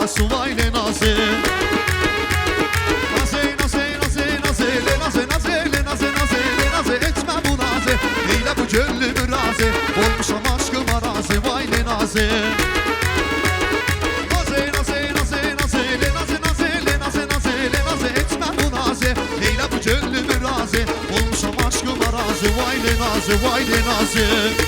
arası vay le naze. Naze naze naze naze le naze naze le naze naze le naze etme bu naze. Eyle bu gönlümü raze olmuşam aşkıma razı vay le naze. Naze naze naze naze le naze naze le naze naze le naze etme bu naze. Eyle bu gönlümü raze olmuşam aşkıma razı vay le naze vay le naze.